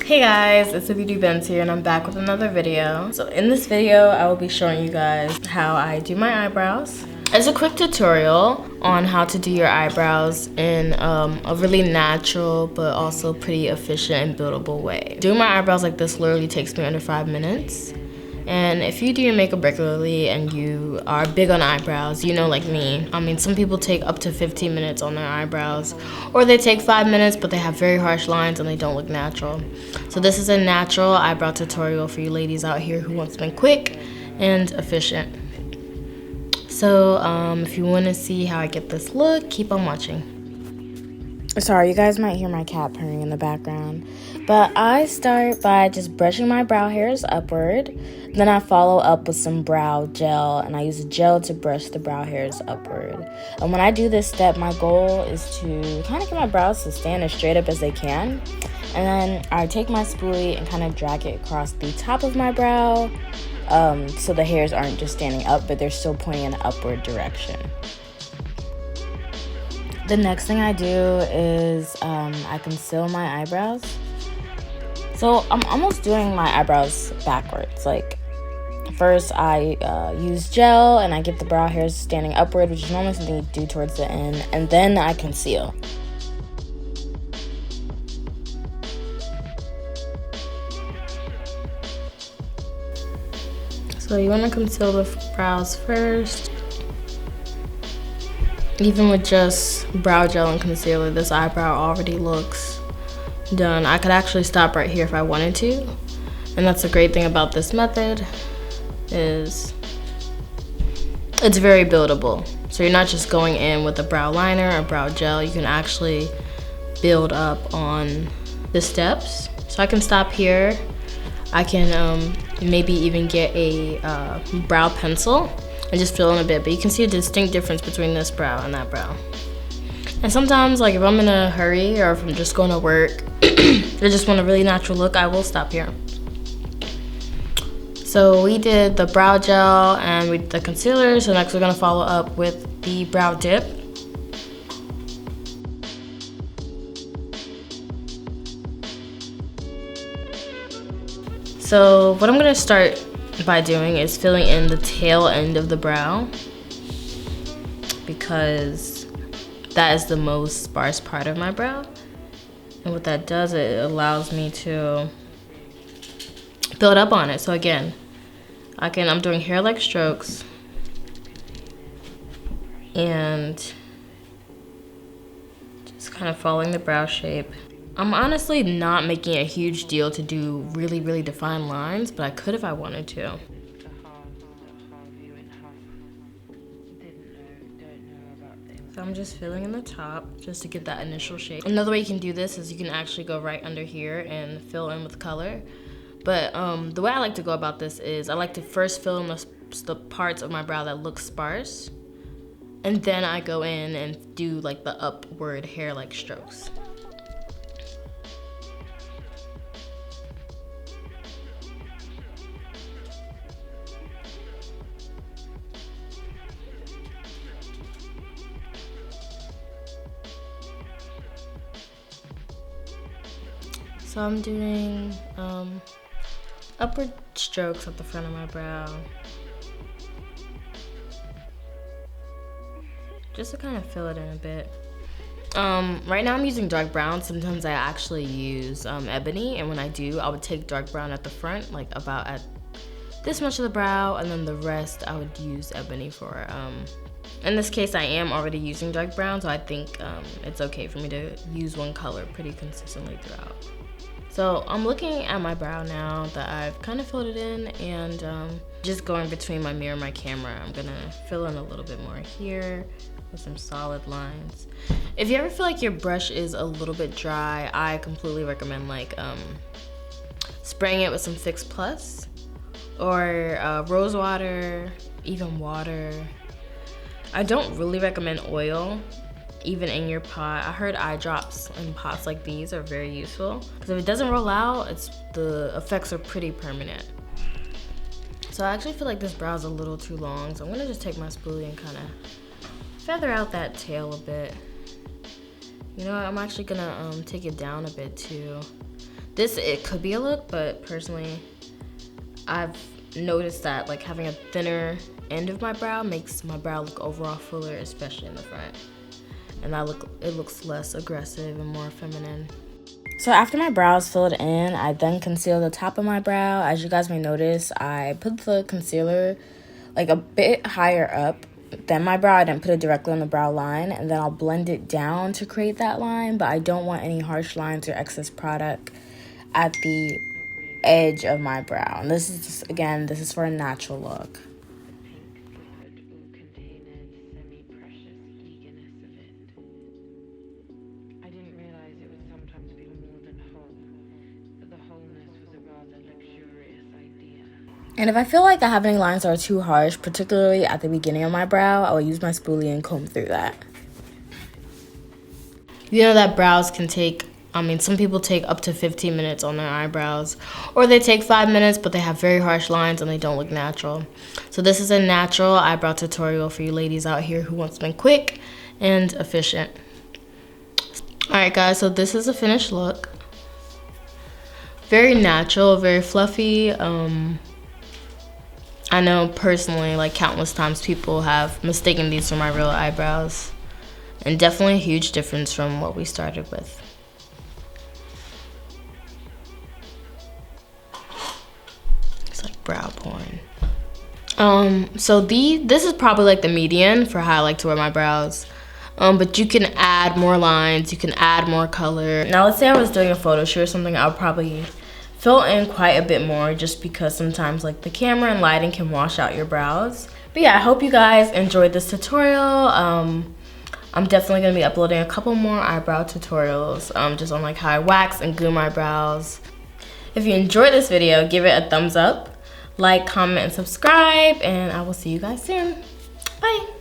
Hey guys, it's Beauty Benz here and I'm back with another video. So in this video, I will be showing you guys how I do my eyebrows. It's a quick tutorial on how to do your eyebrows in a really natural but also pretty efficient and buildable way. Doing my eyebrows like this literally takes me under 5 minutes. And if you do your makeup regularly and you are big on eyebrows, you know, like me. I mean, some people take up to 15 minutes on their eyebrows, or they take 5 minutes, but they have very harsh lines and they don't look natural. So this is a natural eyebrow tutorial for you ladies out here who want something quick and efficient. So if you want to see how I get this look, keep on watching. Sorry, you guys might hear my cat purring in the background, but I start by just brushing my brow hairs upward. Then I follow up with some brow gel, and I use a gel to brush the brow hairs upward. And when I do this step, my goal is to kind of get my brows to stand as straight up as they can. And then I take my spoolie and kind of drag it across the top of my brow, so the hairs aren't just standing up, but they're still pointing in an upward direction. The next thing I do is I conceal my eyebrows. So I'm almost doing my eyebrows backwards. Like, first I use gel and I get the brow hairs standing upward, which is normally something you do towards the end, and then I conceal. So you want to conceal the brows first. Even with just brow gel and concealer, this eyebrow already looks done. I could actually stop right here if I wanted to. And that's the great thing about this method, is it's very buildable. So you're not just going in with a brow liner or brow gel, you can actually build up on the steps. So I can stop here. I can maybe even get a brow pencil and just fill in a bit, but you can see a distinct difference between this brow and that brow. And sometimes, like if I'm in a hurry or if I'm just going to work or just want a really natural look, I will stop here. So we did the brow gel and we did the concealer, so next we're gonna follow up with the brow dip. So what I'm gonna start by doing is filling in the tail end of the brow, because that is the most sparse part of my brow. And what that does, it allows me to build up on it. So again, I'm doing hair-like strokes and just kind of following the brow shape. I'm honestly not making a huge deal to do really, really defined lines, but I could if I wanted to. So I'm just filling in the top just to get that initial shape. Another way you can do this is you can actually go right under here and fill in with color. But the way I like to go about this is I like to first fill in the parts of my brow that look sparse, and then I go in and do like the upward hair-like strokes. So I'm doing upward strokes at the front of my brow, just to kind of fill it in a bit. Right now I'm using dark brown. Sometimes I actually use ebony, and when I do, I would take dark brown at the front, like about at this much of the brow, and then the rest I would use ebony for. In this case, I am already using dark brown, so I think it's okay for me to use one color pretty consistently throughout. So I'm looking at my brow now that I've kind of filled it in, and just going between my mirror and my camera, I'm gonna fill in a little bit more here with some solid lines. If you ever feel like your brush is a little bit dry, I completely recommend like spraying it with some Fix Plus or rose water, even water. I don't really recommend oil, even in your pot. I heard eye drops in pots like these are very useful, because if it doesn't roll out, the effects are pretty permanent. So I actually feel like this brow is a little too long, so I'm gonna just take my spoolie and kind of feather out that tail a bit. You know what, I'm actually gonna take it down a bit too. it could be a look, but personally, I've noticed that like having a thinner end of my brow makes my brow look overall fuller, especially in the front. And it looks less aggressive and more feminine. So after my brow is filled in, I then conceal the top of my brow. As you guys may notice, I put the concealer like a bit higher up than my brow. I didn't put it directly on the brow line, and then I'll blend it down to create that line, but I don't want any harsh lines or excess product at the edge of my brow. And this is just, again, this is for a natural look. And if I feel like I have any lines that are too harsh, particularly at the beginning of my brow, I will use my spoolie and comb through that. You know that brows can take, some people take up to 15 minutes on their eyebrows, or they take 5 minutes, but they have very harsh lines and they don't look natural. So this is a natural eyebrow tutorial for you ladies out here who want something quick and efficient. All right, guys, so this is a finished look. Very natural, very fluffy. I know personally, like countless times, people have mistaken these for my real eyebrows. And definitely a huge difference from what we started with. It's like brow porn. So this is probably like the median for how I like to wear my brows. But you can add more lines, you can add more color. Now let's say I was doing a photo shoot or something, I would probably fill in quite a bit more just because sometimes like the camera and lighting can wash out your brows. But yeah, I hope you guys enjoyed this tutorial. I'm definitely gonna be uploading a couple more eyebrow tutorials just on like how I wax and glue my brows. If you enjoyed this video, give it a thumbs up, like, comment, and subscribe, and I will see you guys soon. Bye.